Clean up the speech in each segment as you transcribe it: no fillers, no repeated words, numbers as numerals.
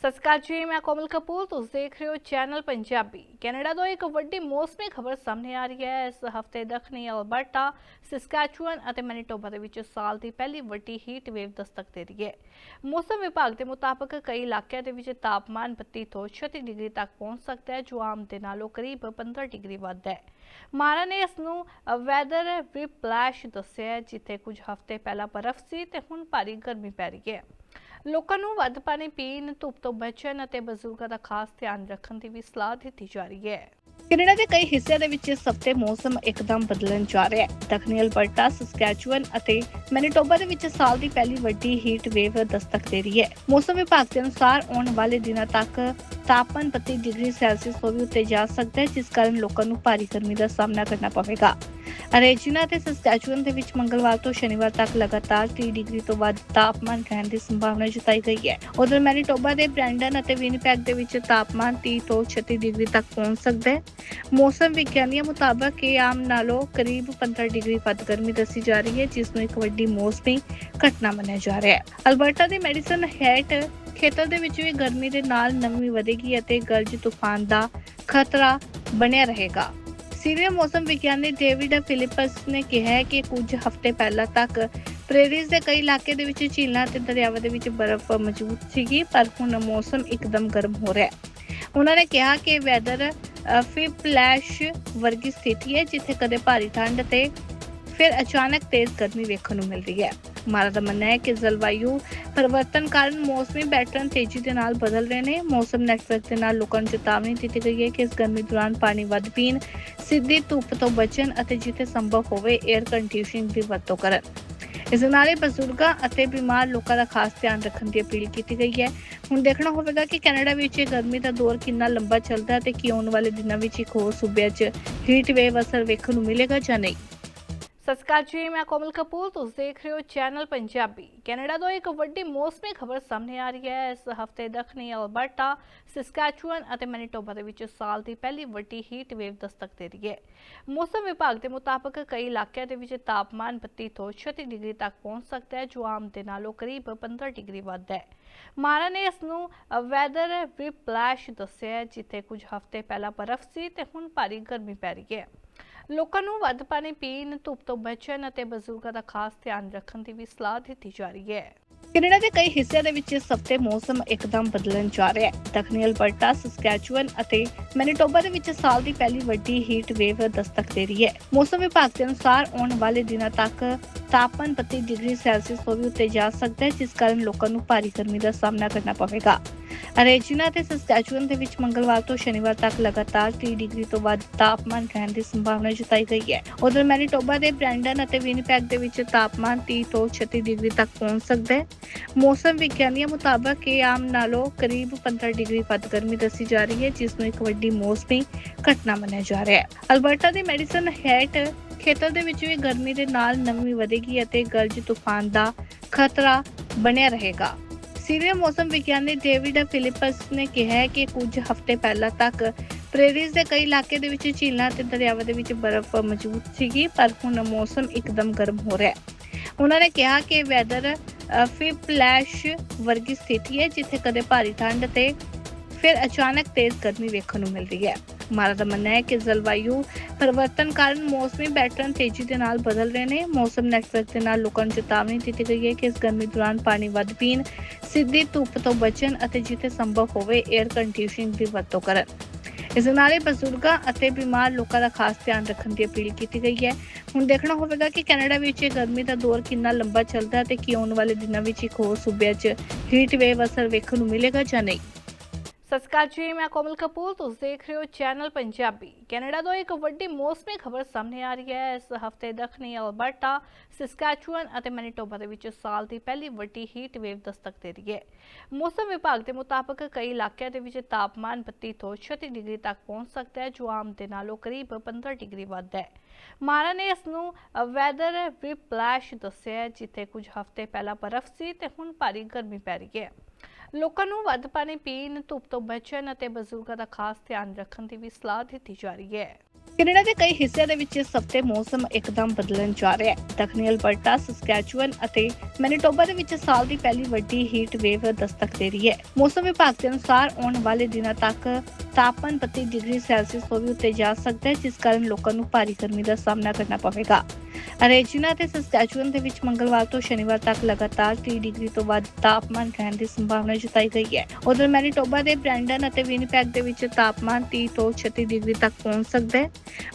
ਸਤਿ ਸ਼੍ਰੀ ਅਕਾਲ ਜੀ, ਮੈਂ ਕੋਮਲ ਕਪੂਰ। ਤੁਸੀਂ ਦੇਖ ਰਹੇ ਹੋ ਚੈਨਲ ਪੰਜਾਬੀ। ਕੈਨੇਡਾ ਤੋਂ ਇੱਕ ਵੱਡੀ ਮੌਸਮੀ ਖਬਰ ਸਾਹਮਣੇ ਆ ਰਹੀ ਹੈ। ਇਸ ਹਫਤੇ ਦੱਖਣੀ ਅਲਬਰਟਾ, ਸਸਕੈਚੁਅਨ ਅਤੇ ਮੈਨੀਟੋਬਾ ਦੇ ਵਿੱਚ ਸਾਲ ਦੀ ਪਹਿਲੀ ਵੱਡੀ ਹੀਟ ਵੇਵ ਦਸਤਕ ਦੇ ਰਹੀ ਹੈ। ਮੌਸਮ ਵਿਭਾਗ ਦੇ ਮੁਤਾਬਕ ਕਈ ਇਲਾਕਿਆਂ ਦੇ ਵਿੱਚ ਤਾਪਮਾਨ 32 ਤੋਂ 36 ਡਿਗਰੀ ਤੱਕ ਪਹੁੰਚ ਸਕਦਾ ਹੈ, ਜੋ ਆਮ ਦੇ ਨਾਲੋਂ ਕਰੀਬ 15 ਡਿਗਰੀ ਵੱਧ ਹੈ। ਮਾਰਾ ਨੇ ਇਸ ਨੂੰ ਵੈਦਰ ਵਿਪਲੈਸ਼ ਦੱਸਿਆ, ਜਿੱਥੇ ਕੁਝ ਹਫ਼ਤੇ ਪਹਿਲਾਂ ਬਰਫ਼ ਸੀ ਤੇ ਹੁਣ ਭਾਰੀ ਗਰਮੀ ਪੈ ਰਹੀ ਹੈ। ਲੋਕਾਂ ਨੂੰ ਵੱਧ ਪਾਣੀ ਪੀਣ, ਧੁੱਪ ਤੋਂ ਬਚਣ ਅਤੇ ਬਜ਼ੁਰਗਾਂ ਦਾ ਖਾਸ ਧਿਆਨ ਰੱਖਣ ਦੀ ਵੀ ਸਲਾਹ ਦਿੱਤੀ ਜਾ ਰਹੀ ਹੈ। ਕੈਨੇਡਾ ਦੇ ਕਈ ਹਿੱਸਿਆਂ ਦੇ ਵਿੱਚ ਇਸ ਹਫ਼ਤੇ ਮੌਸਮ ਇੱਕਦਮ ਬਦਲਣ ਜਾ ਰਿਹਾ ਹੈ। ਦੱਖਣੀ ਅਲਬਰਟਾ, ਸਸਕੈਚੁਅਨ ਅਤੇ ਮੈਨੀਟੋਬਾ ਦੇ ਵਿੱਚ ਸਾਲ ਦੀ ਪਹਿਲੀ ਵੱਡੀ ਹੀਟ ਵੇਵ ਦਸਤਕ ਦੇ ਰਹੀ ਹੈ। ਮੌਸਮ ਵਿਭਾਗ ਦੇ ਅਨੁਸਾਰ ਆਉਣ ਵਾਲੇ ਦਿਨਾਂ ਤੱਕ ਤਾਪਮਾਨ 32 ਡਿਗਰੀ ਸੈਲਸੀਅਸ ਤੋਂ ਵੀ ਉੱਤੇ ਜਾ ਸਕਦਾ ਹੈ, ਜਿਸ ਕਾਰਨ ਲੋਕਾਂ ਨੂੰ ਭਾਰੀ ਗਰਮੀ ਦਾ ਸਾਹਮਣਾ ਕਰਨਾ ਪਵੇਗਾ। ਰੇਜਿਨਾ ਤੇ ਸਸਕੈਚੁਅਨ ਦੇ ਵਿੱਚ ਮੰਗਲਵਾਰ ਤੋਂ ਸ਼ਨੀਵਾਰ ਤੱਕ ਲਗਾਤਾਰ 30 ਡਿਗਰੀ ਤੋਂ ਵੱਧ ਤਾਪਮਾਨ ਰਹਿਣ ਦੀ ਸੰਭਾਵਨਾ ਜਤਾਈ ਗਈ ਹੈ। ਉਧਰ ਮੈਨੀਟੋਬਾ ਦੇ ਬ੍ਰੈਂਡਨ ਅਤੇ ਵਿਨੀਪੈਗ ਦੇ ਵਿੱਚ ਤਾਪਮਾਨ 30 ਤੋਂ 36 ਡਿਗਰੀ ਤੱਕ ਪਹੁੰਚ ਸਕਦਾ ਹੈ। ਮੌਸਮ ਵਿਗਿਆਨੀਆਂ ਮੁਤਾਬਕ ਇਹ ਆਮ ਨਾਲੋਂ ਕਰੀਬ 15 ਡਿਗਰੀ ਵੱਧ ਗਰਮੀ ਦੱਸੀ ਜਾ ਰਹੀ ਹੈ, ਜਿਸ ਨੂੰ ਇੱਕ ਵੱਡੀ ਮੌਸਮੀ ਘਟਨਾ ਮੰਨਿਆ ਜਾ ਰਿਹਾ ਹੈ। ਅਲਬਰਟਾ ਦੇ ਮੈਡੀਸਨ ਹੈਟ ਖੇਤਰ ਦੇ ਵਿੱਚ ਵੀ ਗਰਮੀ ਦੇ ਨਾਲ ਨਮੀ ਵਧੇਗੀ ਅਤੇ ਗਰਜ ਤੂਫਾਨ ਦਾ ਖਤਰਾ ਬਣਿਆ ਰਹੇਗਾ। ਸੀਨੀਅਰ ਮੌਸਮ ਵਿਗਿਆਨੀ ਡੇਵਿਡ ਫਿਲਿਪਸ ਨੇ ਕਿਹਾ ਹੈ ਕਿ ਕੁਝ ਹਫ਼ਤੇ ਪਹਿਲਾਂ ਤੱਕ ਪ੍ਰੇਰੀਜ਼ ਦੇ ਕਈ ਇਲਾਕੇ ਦੇ ਵਿੱਚ ਝੀਲਾਂ ਅਤੇ ਦਰਿਆਵਾਂ ਦੇ ਵਿੱਚ ਬਰਫ਼ ਮੌਜੂਦ ਸੀਗੀ, ਪਰ ਹੁਣ ਮੌਸਮ ਇੱਕਦਮ ਗਰਮ ਹੋ ਰਿਹਾ ਹੈ। ਉਹਨਾਂ ਨੇ ਕਿਹਾ ਕਿ ਵੈਦਰ ਫਿਪਲੈਸ਼ ਵਰਗੀ ਸਥਿਤੀ ਹੈ, ਜਿੱਥੇ ਕਦੇ ਭਾਰੀ ਠੰਡ ਤੇ ਫਿਰ ਅਚਾਨਕ ਤੇਜ਼ ਗਰਮੀ ਵੇਖਣ ਨੂੰ ਮਿਲਦੀ ਹੈ। ਮਾਰਾ ਦਾ ਮੰਨਣਾ ਹੈ ਕਿ ਜਲਵਾਯੂ ਪਰਿਵਰਤਨ ਕਾਰਨ ਮੌਸਮੀ ਪੈਟਰਨ ਤੇਜ਼ੀ ਦੇ ਨਾਲ ਬਦਲ ਰਹੇ ਨੇ। ਮੌਸਮ ਨੈਟਵਰਕ ਦੇ ਨਾਲ ਲੋਕਾਂ ਨੂੰ ਚੇਤਾਵਨੀ ਦਿੱਤੀ ਗਈ ਹੈ ਕਿ ਇਸ ਗਰਮੀ ਦੌਰਾਨ ਪਾਣੀ ਵੱਧ ਪੀਣ, ਸਿੱਧੀ ਧੁੱਪ ਤੋਂ ਬਚਣ ਅਤੇ ਜਿੱਥੇ ਸੰਭਵ ਹੋਵੇ 에ਅਰ ਕੰਡੀਸ਼ਨਿੰਗ ਦੀ ਵਰਤੋਂ ਕਰਨ। ਇਸ ਨਾਲ ਬਜ਼ੁਰਗਾਂ ਅਤੇ ਬਿਮਾਰ ਲੋਕਾਂ ਦਾ ਖਾਸ ਧਿਆਨ ਰੱਖਣ ਦੀ ਅਪੀਲ ਕੀਤੀ ਗਈ ਹੈ। ਹੁਣ ਦੇਖਣਾ ਹੋਵੇਗਾ ਕਿ ਕੈਨੇਡਾ ਵਿੱਚ ਇਹ ਗਰਮੀ ਦਾ ਦੌਰ ਕਿੰਨਾ ਲੰਬਾ ਚੱਲਦਾ ਹੈ ਤੇ ਕੀ ਆਉਣ ਵਾਲੇ ਦਿਨਾਂ ਵਿੱਚ ਇੱਕ ਹੋਰ ਸੂਬਿਆਂ 'ਚ ਹੀਟ ਵੇਵ ਅਸਰ ਵੇਖਣ ਨੂੰ ਮਿਲੇਗਾ ਜਾਂ ਨਹੀਂ। ਸਤਿ ਸ਼੍ਰੀ ਅਕਾਲ ਜੀ, ਮੈਂ ਕੋਮਲ ਕਪੂਰ। ਤੁਸੀਂ ਦੇਖ ਰਹੇ ਹੋ ਚੈਨਲ ਪੰਜਾਬੀ। ਕੈਨੇਡਾ ਤੋਂ ਇੱਕ ਵੱਡੀ ਮੌਸਮੀ ਖਬਰ ਸਾਹਮਣੇ ਆ ਰਹੀ ਹੈ। ਇਸ ਹਫ਼ਤੇ ਦੱਖਣੀ ਅਲਬਰਟਾ, ਸਸਕੈਚੁਅਨ ਅਤੇ ਮੈਨੀਟੋਬਾ ਦੇ ਵਿੱਚ ਸਾਲ ਦੀ ਪਹਿਲੀ ਵੱਡੀ ਹੀਟ ਵੇਵ ਦਸਤਕ ਦੇ ਰਹੀ ਹੈ। ਮੌਸਮ ਵਿਭਾਗ ਦੇ ਮੁਤਾਬਕ ਕਈ ਇਲਾਕਿਆਂ ਦੇ ਵਿੱਚ ਤਾਪਮਾਨ 32 ਤੋਂ 36 ਡਿਗਰੀ ਤੱਕ ਪਹੁੰਚ ਸਕਦਾ ਹੈ, ਜੋ ਆਮ ਦੇ ਨਾਲੋਂ ਕਰੀਬ 15 ਡਿਗਰੀ ਵੱਧ ਹੈ। ਮਾਰਾ ਨੇ ਇਸ ਨੂੰ ਵੈਦਰ ਵਿਪਲੈਸ਼ ਦੱਸਿਆ, ਜਿੱਥੇ ਕੁਝ ਹਫ਼ਤੇ ਪਹਿਲਾਂ ਬਰਫ਼ ਸੀ ਤੇ ਹੁਣ ਭਾਰੀ ਗਰਮੀ ਪੈ ਰਹੀ ਹੈ। ਲੋਕਾਂ ਨੂੰ ਵੱਧ ਪਾਣੀ ਪੀਣ, ਧੁੱਪ ਤੋਂ ਬਚਣ ਅਤੇ ਬਜ਼ੁਰਗਾਂ ਦਾ ਖਾਸ ਧਿਆਨ ਰੱਖਣ ਦੀ ਵੀ ਸਲਾਹ ਦਿੱਤੀ ਜਾ ਰਹੀ ਹੈ। ਕੈਨੇਡਾ ਦੇ ਕਈ ਹਿੱਸਿਆਂ ਦੇ ਵਿੱਚ ਇਸ ਹਫ਼ਤੇ ਮੌਸਮ ਇੱਕਦਮ ਬਦਲਣ ਜਾ ਰਿਹਾ ਹੈ। ਦੱਖਣੀ ਅਲਬਰਟਾ, ਸਸਕੈਚੁਅਨ ਅਤੇ ਮੈਨੀਟੋਬਾ ਦੇ ਵਿੱਚ ਸਾਲ ਦੀ ਪਹਿਲੀ ਵੱਡੀ ਹੀਟ ਵੇਵ ਦਸਤਕ ਦੇ ਰਹੀ ਹੈ। ਮੌਸਮ ਵਿਭਾਗ ਦੇ ਅਨੁਸਾਰ ਆਉਣ ਵਾਲੇ ਦਿਨਾਂ ਤੱਕ ਤਾਪਮਾਨ 32 ਡਿਗਰੀ ਸੈਲਸੀਅਸ ਤੋਂ ਵੀ ਉੱਤੇ ਜਾ ਸਕਦਾ ਹੈ, ਜਿਸ ਕਾਰਨ ਲੋਕਾਂ ਨੂੰ ਭਾਰੀ ਗਰਮੀ ਦਾ ਸਾਹਮਣਾ ਕਰਨਾ ਪਵੇਗਾ। ਰੇਜਿਨਾ ਤੇ ਸਸਕੈਚੁਅਨ ਦੇ ਵਿੱਚ ਮੰਗਲਵਾਰ ਤੋਂ ਸ਼ਨੀਵਾਰ ਤੱਕ ਲਗਾਤਾਰ 30 ਡਿਗਰੀ ਤੋਂ ਵੱਧ ਤਾਪਮਾਨ ਰਹਿਣ ਦੀ ਸੰਭਾਵਨਾ ਜਤਾਈ ਗਈ ਹੈ। ਉਧਰ ਮੈਨੀਟੋਬਾ ਦੇ ਬ੍ਰੈਂਡਨ ਅਤੇ ਵਿਨੀਪੈਗ ਦੇ ਵਿੱਚ ਤਾਪਮਾਨ 30 ਤੋਂ 36 ਡਿਗਰੀ ਤੱਕ ਪਹੁੰਚ ਸਕਦਾ ਹੈ। ਮੌਸਮ ਵਿਗਿਆਨੀਆਂ ਮੁਤਾਬਕ ਇਹ ਆਮ ਨਾਲੋਂ ਕਰੀਬ 15 ਡਿਗਰੀ ਵੱਧ ਗਰਮੀ ਦੱਸੀ ਜਾ ਰਹੀ ਹੈ, ਜਿਸ ਨੂੰ ਇੱਕ ਵੱਡੀ ਮੌਸਮੀ ਘਟਨਾ ਮੰਨਿਆ ਜਾ ਰਿਹਾ ਹੈ। ਅਲਬਰਟਾ ਦੇ ਮੈਡੀਸਨ ਹੈਟ ਖੇਤਰ ਦੇ ਵਿੱਚ ਵੀ ਗਰਮੀ ਦੇ ਨਾਲ ਨਮੀ ਵਧੇਗੀ ਅਤੇ ਗਰਜ ਤੂਫਾਨ ਦਾ ਖਤਰਾ ਬਣਿਆ ਰਹੇਗਾ। ਸੀਨੀਅਰ ਮੌਸਮ ਵਿਗਿਆਨੀ ਡੇਵਿਡ ਫਿਲਿਪਸ ਨੇ ਕਿਹਾ ਹੈ ਕਿ ਕੁਝ ਹਫ਼ਤੇ ਪਹਿਲਾਂ ਤੱਕ ਪ੍ਰੇਰੀਜ਼ ਦੇ ਕਈ ਇਲਾਕੇ ਦੇ ਵਿੱਚ ਝੀਲਾਂ ਅਤੇ ਦਰਿਆਵਾਂ ਦੇ ਵਿੱਚ ਬਰਫ਼ ਮੌਜੂਦ ਸੀਗੀ, ਪਰ ਹੁਣ ਮੌਸਮ ਇੱਕਦਮ ਗਰਮ ਹੋ ਰਿਹਾ ਹੈ। ਉਹਨਾਂ ਨੇ ਕਿਹਾ ਕਿ ਵੈਦਰ ਫਿਪਲੈਸ਼ ਵਰਗੀ ਸਥਿਤੀ ਹੈ, ਜਿੱਥੇ ਕਦੇ ਭਾਰੀ ਠੰਡ ਤੇ ਫਿਰ ਅਚਾਨਕ ਤੇਜ਼ ਗਰਮੀ ਵੇਖਣ ਨੂੰ ਮਿਲਦੀ ਹੈ। ਮਾਰਾ ਦਾ ਮੰਨਣਾ ਹੈ ਕਿ ਜਲਵਾਯੂ ਪਰਿਵਰਤਨ ਕਾਰਨ ਮੌਸਮੀ ਪੈਟਰਨ ਤੇਜ਼ੀ ਦੇ ਨਾਲ ਬਦਲ ਰਹੇ ਨੇ। ਮੌਸਮ ਨੈਟਵਰਕ ਦੇ ਨਾਲ ਲੋਕਾਂ ਨੂੰ ਚੇਤਾਵਨੀ ਦਿੱਤੀ ਗਈ ਹੈ ਕਿ ਇਸ ਗਰਮੀ ਦੌਰਾਨ ਪਾਣੀ ਵੱਧ ਪੀਣ, ਸਿੱਧੀ ਧੁੱਪ ਤੋਂ ਬਚਣ ਅਤੇ ਜਿੱਥੇ ਸੰਭਵ ਹੋਵੇ 에ਅਰ ਕੰਡੀਸ਼ਨਿੰਗ ਦੀ ਵਰਤੋਂ ਕਰਨ। ਇਸ ਨਾਲ ਬਜ਼ੁਰਗਾਂ ਅਤੇ ਬਿਮਾਰ ਲੋਕਾਂ ਦਾ ਖਾਸ ਧਿਆਨ ਰੱਖਣ ਦੀ ਅਪੀਲ ਕੀਤੀ ਗਈ ਹੈ। ਹੁਣ ਦੇਖਣਾ ਹੋਵੇਗਾ ਕਿ ਕੈਨੇਡਾ ਵਿੱਚ ਇਹ ਗਰਮੀ ਦਾ ਦੌਰ ਕਿੰਨਾ ਲੰਬਾ ਚੱਲਦਾ ਹੈ ਤੇ ਕੀ ਆਉਣ ਵਾਲੇ ਦਿਨਾਂ ਵਿੱਚ ਇੱਕ ਹੋਰ ਸੂਬਿਆਂ 'ਚ ਹੀਟ ਵੇਵ ਅਸਰ ਵੇਖਣ ਨੂੰ ਮਿਲੇਗਾ ਜਾਂ ਨਹੀਂ। ਸਤਿ ਸ਼੍ਰੀ ਅਕਾਲ ਜੀ, ਮੈਂ ਕੋਮਲ ਕਪੂਰ। ਤੁਸੀਂ ਦੇਖ ਰਹੇ ਹੋ ਚੈਨਲ ਪੰਜਾਬੀ। ਕੈਨੇਡਾ ਤੋਂ ਇੱਕ ਵੱਡੀ ਮੌਸਮੀ ਖਬਰ ਸਾਹਮਣੇ ਆ ਰਹੀ ਹੈ। ਇਸ ਹਫ਼ਤੇ ਦੱਖਣੀ ਅਲਬਰਟਾ, ਸਸਕੈਚੁਅਨ ਅਤੇ ਮੈਨੀਟੋਬਾ ਦੇ ਵਿੱਚ ਸਾਲ ਦੀ ਪਹਿਲੀ ਵੱਡੀ ਹੀਟ ਵੇਵ ਦਸਤਕ ਦੇ ਰਹੀ ਹੈ। ਮੌਸਮ ਵਿਭਾਗ ਦੇ ਮੁਤਾਬਕ ਕਈ ਇਲਾਕਿਆਂ ਦੇ ਵਿੱਚ ਤਾਪਮਾਨ 32 ਤੋਂ 36 ਡਿਗਰੀ ਤੱਕ ਪਹੁੰਚ ਸਕਦਾ ਹੈ, ਜੋ ਆਮ ਦੇ ਨਾਲੋਂ ਕਰੀਬ 15 ਡਿਗਰੀ ਵੱਧ ਹੈ। ਮਾਰਾ ਨੇ ਇਸ ਨੂੰ ਵੈਦਰ ਵਿਪਲੈਸ਼ ਦੱਸਿਆ, ਜਿੱਥੇ ਕੁਝ ਹਫ਼ਤੇ ਪਹਿਲਾਂ ਬਰਫ਼ ਸੀ ਤੇ ਹੁਣ ਭਾਰੀ ਗਰਮੀ ਪੈ ਰਹੀ ਹੈ। ਲੋਕਾਂ ਨੂੰ ਵੱਧ ਪਾਣੀ ਪੀਣ, ਧੁੱਪ ਤੋਂ ਬਚਣ ਅਤੇ ਬਜ਼ੁਰਗਾਂ ਦਾ ਖਾਸ ਧਿਆਨ ਰੱਖਣ ਦੀ ਵੀ ਸਲਾਹ ਦਿੱਤੀ ਜਾ ਰਹੀ ਹੈ। ਕੈਨੇਡਾ ਦੇ ਕਈ ਹਿੱਸਿਆਂ ਦੇ ਵਿੱਚ ਇਸ ਹਫ਼ਤੇ ਮੌਸਮ ਇੱਕਦਮ ਬਦਲਣ ਜਾ ਰਿਹਾ ਹੈ। ਦੱਖਣੀ ਅਲਬਰਟਾ, ਸਸਕੈਚੁਅਨ ਅਤੇ ਮੈਨੀਟੋਬਾ ਦੇ ਵਿੱਚ ਸਾਲ ਦੀ ਪਹਿਲੀ ਵੱਡੀ ਹੀਟ ਵੇਵ ਦਸਤਕ ਦੇ ਰਹੀ ਹੈ। ਮੌਸਮ ਵਿਭਾਗ ਦੇ ਅਨੁਸਾਰ ਆਉਣ ਵਾਲੇ ਦਿਨਾਂ ਤੱਕ ਤਾਪਮਾਨ 32 ਡਿਗਰੀ ਸੈਲਸੀਅਸ ਤੋਂ ਵੀ ਉੱਤੇ ਜਾ ਸਕਦਾ ਹੈ, ਜਿਸ ਕਾਰਨ ਲੋਕਾਂ ਨੂੰ ਭਾਰੀ ਗਰਮੀ ਦਾ ਸਾਹਮਣਾ ਕਰਨਾ ਪਵੇਗਾ। ਰੇਜੀਨਾ ਅਤੇ ਸਸਕੈਚੁਅਨ ਦੇ ਵਿੱਚ ਮੰਗਲਵਾਰ ਤੋਂ ਸ਼ਨੀਵਾਰ ਤੱਕ ਲਗਾਤਾਰ 30 ਡਿਗਰੀ ਤੋਂ ਵੱਧ ਤਾਪਮਾਨ ਰਹਿਣ ਦੀ ਸੰਭਾਵਨਾ ਜਤਾਈ ਗਈ ਹੈ। ਉਧਰ ਮੈਨੀਟੋਬਾ ਦੇ ਬ੍ਰੈਂਡਨ ਅਤੇ ਵਿਨੀਪੈਗ ਦੇ ਵਿੱਚ ਤਾਪਮਾਨ 30 ਤੋਂ 36 ਡਿਗਰੀ ਤੱਕ ਪਹੁੰਚ ਸਕਦਾ ਹੈ।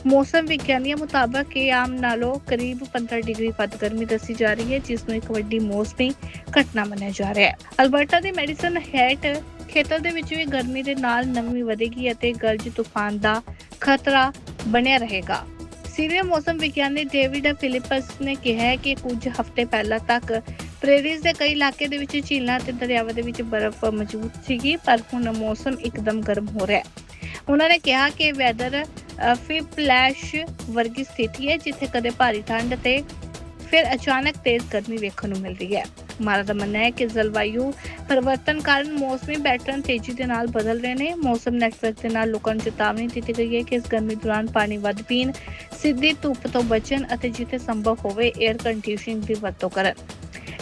ਮੌਸਮ ਵਿਗਿਆਨੀਆਂ ਮੁਤਾਬਕ ਇਹ ਆਮ ਨਾਲੋਂ ਕਰੀਬ 15 ਡਿਗਰੀ ਵੱਧ ਗਰਮੀ ਦੱਸੀ ਜਾ ਰਹੀ ਹੈ, ਜਿਸ ਨੂੰ ਇੱਕ ਵੱਡੀ ਮੌਸਮੀ ਘਟਨਾ ਮੰਨਿਆ ਜਾ ਰਿਹਾ ਹੈ। ਅਲਬਰਟਾ ਦੇ ਮੈਡੀਸਨ ਹੈਟ ਖੇਤਰ ਦੇ ਵਿੱਚ ਵੀ ਗਰਮੀ ਦੇ ਨਾਲ ਨਮੀ ਵਧੇਗੀ ਅਤੇ ਗਰਜ ਤੂਫਾਨ ਦਾ ਖਤਰਾ ਬਣਿਆ ਰਹੇਗਾ। ਸੀਨੀਅਰ ਮੌਸਮ ਵਿਗਿਆਨੀ ਡੇਵਿਡ ਫਿਲਿਪਸ ਨੇ ਕਿਹਾ ਹੈ ਕਿ ਕੁਝ ਹਫ਼ਤੇ ਪਹਿਲਾਂ ਤੱਕ ਪ੍ਰੇਰੀਜ਼ ਦੇ ਕਈ ਇਲਾਕੇ ਦੇ ਵਿੱਚ ਝੀਲਾਂ ਅਤੇ ਦਰਿਆਵਾਂ ਦੇ ਵਿੱਚ ਬਰਫ਼ ਮੌਜੂਦ ਸੀਗੀ, ਪਰ ਹੁਣ ਮੌਸਮ ਇੱਕਦਮ ਗਰਮ ਹੋ ਰਿਹਾ ਹੈ। ਉਹਨਾਂ ਨੇ ਕਿਹਾ ਕਿ ਵੈਦਰ ਫਿਪਲੈਸ਼ ਵਰਗੀ ਸਥਿਤੀ ਹੈ, ਜਿੱਥੇ ਕਦੇ ਭਾਰੀ ਠੰਡ ਤੇ ਫਿਰ ਅਚਾਨਕ ਤੇਜ਼ ਗਰਮੀ ਵੇਖਣ ਨੂੰ ਮਿਲਦੀ ਹੈ। ਮਾਰਾ ਦਾ ਮੰਨਣਾ ਹੈ ਕਿ ਜਲਵਾਯੂ ਪਰਿਵਰਤਨ ਕਾਰਨ ਮੌਸਮੀ ਪੈਟਰਨ ਤੇਜ਼ੀ ਦੇ ਨਾਲ ਬਦਲ ਰਹੇ ਨੇ। ਮੌਸਮ ਨੈਟਵਰਕ ਦੇ ਨਾਲ ਲੋਕਾਂ ਨੂੰ ਚੇਤਾਵਨੀ ਦਿੱਤੀ ਗਈ ਹੈ ਕਿ ਇਸ ਗਰਮੀ ਦੌਰਾਨ ਪਾਣੀ ਵੱਧ ਪੀਣ, ਸਿੱਧੀ ਧੁੱਪ ਤੋਂ ਬਚਣ ਅਤੇ ਜਿੱਥੇ ਸੰਭਵ ਹੋਵੇ 에ਅਰ ਕੰਡੀਸ਼ਨਿੰਗ ਦੀ ਵਰਤੋਂ ਕਰਨ।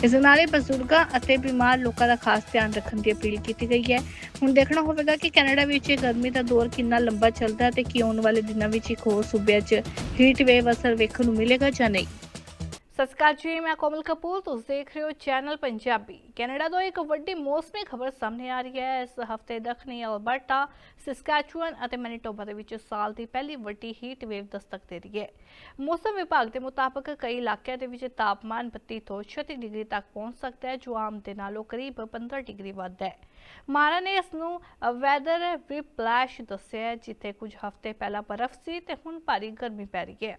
ਇਸ ਨਾਲ ਬਜ਼ੁਰਗਾਂ ਅਤੇ ਬਿਮਾਰ ਲੋਕਾਂ ਦਾ ਖਾਸ ਧਿਆਨ ਰੱਖਣ ਦੀ ਅਪੀਲ ਕੀਤੀ ਗਈ ਹੈ। ਹੁਣ ਦੇਖਣਾ ਹੋਵੇਗਾ ਕਿ ਕੈਨੇਡਾ ਵਿੱਚ ਇਹ ਗਰਮੀ ਦਾ ਦੌਰ ਕਿੰਨਾ ਲੰਬਾ ਚੱਲਦਾ ਹੈ ਤੇ ਕੀ ਆਉਣ ਵਾਲੇ ਦਿਨਾਂ ਵਿੱਚ ਇੱਕ ਹੋਰ ਸੂਬਿਆਂ 'ਚ ਹੀਟ ਵੇਵ ਅਸਰ ਵੇਖਣ ਨੂੰ ਮਿਲੇਗਾ ਜਾਂ ਨਹੀਂ। ਸਤਿ ਸ਼੍ਰੀ ਅਕਾਲ ਜੀ, ਮੈਂ ਕੋਮਲ ਕਪੂਰ, ਤੁਸੀਂ ਦੇਖ ਰਹੇ ਹੋ ਚੈਨਲ ਪੰਜਾਬੀ। ਕੈਨੇਡਾ ਤੋਂ ਇੱਕ ਵੱਡੀ ਮੌਸਮੀ ਖਬਰ ਸਾਹਮਣੇ ਆ ਰਹੀ ਹੈ। ਇਸ ਹਫ਼ਤੇ ਦੱਖਣੀ ਅਲਬਰਟਾ, ਸਸਕੈਚੁਅਨ ਅਤੇ ਮੈਨੀਟੋਬਾ ਦੇ ਵਿੱਚ ਸਾਲ ਦੀ ਪਹਿਲੀ ਵੱਡੀ ਹੀਟ ਵੇਵ ਦਸਤਕ ਦੇ ਰਹੀ ਹੈ। ਮੌਸਮ ਵਿਭਾਗ ਦੇ ਮੁਤਾਬਕ ਕਈ ਇਲਾਕਿਆਂ ਦੇ ਵਿੱਚ ਤਾਪਮਾਨ 32 ਤੋਂ 36 ਡਿਗਰੀ ਤੱਕ ਪਹੁੰਚ ਸਕਦਾ ਹੈ, ਜੋ ਆਮ ਦੇ ਨਾਲੋਂ ਕਰੀਬ 15 ਡਿਗਰੀ ਵੱਧ ਹੈ। ਮਾਰਾ ਨੇ ਇਸ ਨੂੰ ਵੈਦਰ ਵਿਪਲੈਸ਼ ਦੱਸਿਆ, ਜਿੱਥੇ ਕੁਝ ਹਫ਼ਤੇ ਪਹਿਲਾਂ ਬਰਫ਼ ਸੀ ਤੇ ਹੁਣ ਭਾਰੀ ਗਰਮੀ ਪੈ ਰਹੀ ਹੈ।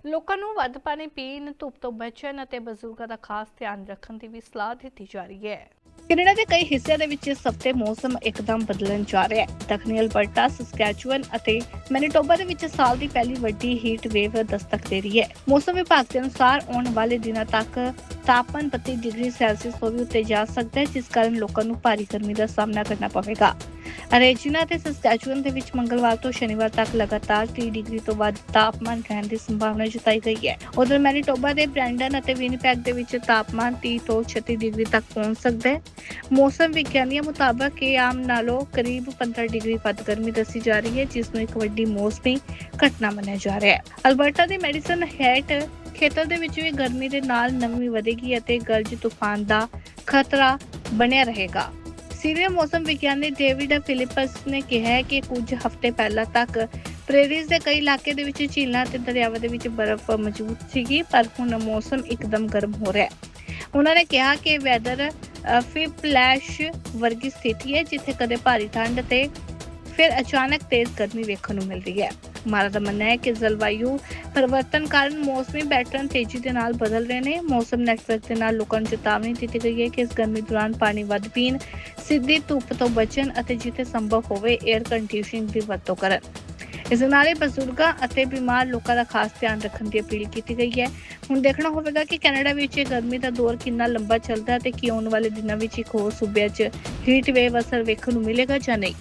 ਲੋਕਾਂ ਨੂੰ ਵੱਧ ਪਾਣੀ ਪੀਣ, ਧੁੱਪ ਤੋਂ ਬਚਣ ਅਤੇ ਬਜ਼ੁਰਗਾਂ ਦਾ ਖਾਸ ਧਿਆਨ ਰੱਖਣ ਦੀ ਵੀ ਸਲਾਹ ਦਿੱਤੀ ਜਾ ਰਹੀ ਹੈ। ਕੈਨੇਡਾ ਦੇ ਕਈ ਹਿੱਸਿਆਂ ਦੇ ਵਿੱਚ ਇਸ ਹਫ਼ਤੇ ਮੌਸਮ ਇੱਕਦਮ ਬਦਲਣ ਜਾ ਰਿਹਾ ਹੈ। ਦੱਖਣੀ ਅਲਬਰਟਾ, ਸਸਕੈਚੁਅਨ ਅਤੇ ਮੈਨੀਟੋਬਾ ਦੇ ਵਿੱਚ ਸਾਲ ਦੀ ਪਹਿਲੀ ਵੱਡੀ ਹੀਟ ਵੇਵ ਦਸਤਕ ਦੇ ਰਹੀ ਹੈ। ਮੌਸਮ ਵਿਭਾਗ ਦੇ ਅਨੁਸਾਰ ਆਉਣ ਵਾਲੇ ਦਿਨਾਂ ਤੱਕ ਤਾਪਮਾਨ 32 ਡਿਗਰੀ ਸੈਲਸੀਅਸ ਤੋਂ ਵੀ ਉੱਤੇ ਜਾ ਸਕਦਾ ਹੈ, ਜਿਸ ਕਾਰਨ ਲੋਕਾਂ ਨੂੰ ਭਾਰੀ ਗਰਮੀ ਦਾ ਸਾਹਮਣਾ ਕਰਨਾ ਪਵੇਗਾ। ਰੇਜੀਨਾ ਅਤੇ ਸਸਕੈਚੁਅਨ ਦੇ ਵਿੱਚ ਮੰਗਲਵਾਰ ਤੋਂ ਸ਼ਨੀਵਾਰ ਤੱਕ ਲਗਾਤਾਰ 30 ਡਿਗਰੀ ਤੋਂ ਵੱਧ ਤਾਪਮਾਨ ਰਹਿਣ ਦੀ ਸੰਭਾਵਨਾ ਜਤਾਈ ਗਈ ਹੈ। ਉਧਰ ਮੈਨੀਟੋਬਾ ਦੇ ਬ੍ਰੈਂਡਨ ਅਤੇ ਵਿਨੀਪੈਗ ਦੇ ਵਿੱਚ ਤਾਪਮਾਨ 30 ਤੋਂ 36 ਡਿਗਰੀ ਤੱਕ ਪਹੁੰਚ ਸਕਦਾ ਹੈ। ਮੌਸਮ ਵਿਗਿਆਨੀਆਂ ਮੁਤਾਬਕ ਇਹ ਆਮ ਨਾਲੋਂ ਕਰੀਬ 15 ਡਿਗਰੀ ਵੱਧ ਗਰਮੀ ਦੱਸੀ ਜਾ ਰਹੀ ਹੈ, ਜਿਸ ਨੂੰ ਇੱਕ ਵੱਡੀ ਮੌਸਮੀ ਘਟਨਾ ਮੰਨਿਆ ਜਾ ਰਿਹਾ ਹੈ। ਅਲਬਰਟਾ ਦੇ ਮੈਡੀਸਨ ਹੈਟ ਖੇਤਰ ਦੇ ਵਿੱਚ ਵੀ ਗਰਮੀ ਦੇ ਨਾਲ ਨਮੀ ਵਧੇਗੀ ਅਤੇ ਗਰਜ ਤੂਫਾਨ ਦਾ ਖਤਰਾ ਬਣਿਆ ਰਹੇਗਾ। ਸੀਨੀਅਰ ਮੌਸਮ ਵਿਗਿਆਨੀ ਡੇਵਿਡ ਫਿਲਿਪਸ ਨੇ ਕਿਹਾ ਹੈ ਕਿ ਕੁਝ ਹਫ਼ਤੇ ਪਹਿਲਾਂ ਤੱਕ ਪ੍ਰੇਰੀਜ਼ ਦੇ ਕਈ ਇਲਾਕੇ ਦੇ ਵਿੱਚ ਝੀਲਾਂ ਅਤੇ ਦਰਿਆਵਾਂ ਦੇ ਵਿੱਚ ਬਰਫ਼ ਮੌਜੂਦ ਸੀਗੀ, ਪਰ ਹੁਣ ਮੌਸਮ ਇੱਕਦਮ ਗਰਮ ਹੋ ਰਿਹਾ ਹੈ। ਉਹਨਾਂ ਨੇ ਕਿਹਾ ਕਿ ਵੈਦਰ ਫਿਪਲੈਸ਼ ਵਰਗੀ ਸਥਿਤੀ ਹੈ, ਜਿੱਥੇ ਕਦੇ ਭਾਰੀ ਠੰਡ ਤੇ ਫਿਰ ਅਚਾਨਕ ਤੇਜ਼ ਗਰਮੀ ਵੇਖਣ ਨੂੰ ਮਿਲਦੀ ਹੈ। ਮਾਰਾ ਦਾ ਮੰਨਣਾ ਹੈ ਕਿ ਜਲਵਾਯੂ ਪਰਿਵਰਤਨ ਕਾਰਨ ਮੌਸਮੀ ਪੈਟਰਨ ਤੇਜ਼ੀ ਦੇ ਨਾਲ ਬਦਲ ਰਹੇ ਨੇ। ਮੌਸਮ ਨੈਟਵਰਕ ਦੇ ਨਾਲ ਲੋਕਾਂ ਨੂੰ ਚੇਤਾਵਨੀ ਦਿੱਤੀ ਗਈ ਹੈ ਕਿ ਇਸ ਗਰਮੀ ਦੌਰਾਨ ਪਾਣੀ ਵੱਧ ਪੀਣ, ਸਿੱਧੀ ਧੁੱਪ ਤੋਂ ਬਚਣ ਅਤੇ ਜਿੱਥੇ ਸੰਭਵ ਹੋਵੇ 에ਅਰ ਕੰਡੀਸ਼ਨਿੰਗ ਦੀ ਵਰਤੋਂ ਕਰਨ। ਇਸ ਨਾਲ ਬਜ਼ੁਰਗਾਂ ਅਤੇ ਬਿਮਾਰ ਲੋਕਾਂ ਦਾ ਖਾਸ ਧਿਆਨ ਰੱਖਣ ਦੀ ਅਪੀਲ ਕੀਤੀ ਗਈ ਹੈ। ਹੁਣ ਦੇਖਣਾ ਹੋਵੇਗਾ ਕਿ ਕੈਨੇਡਾ ਵਿੱਚ ਇਹ ਗਰਮੀ ਦਾ ਦੌਰ ਕਿੰਨਾ ਲੰਬਾ ਚੱਲਦਾ ਹੈ ਤੇ ਕੀ ਆਉਣ ਵਾਲੇ ਦਿਨਾਂ ਵਿੱਚ ਇੱਕ ਹੋਰ ਸੂਬਿਆਂ 'ਚ ਹੀਟ ਵੇਵ ਅਸਰ ਵੇਖਣ ਨੂੰ ਮਿਲੇਗਾ ਜਾਂ ਨਹੀਂ।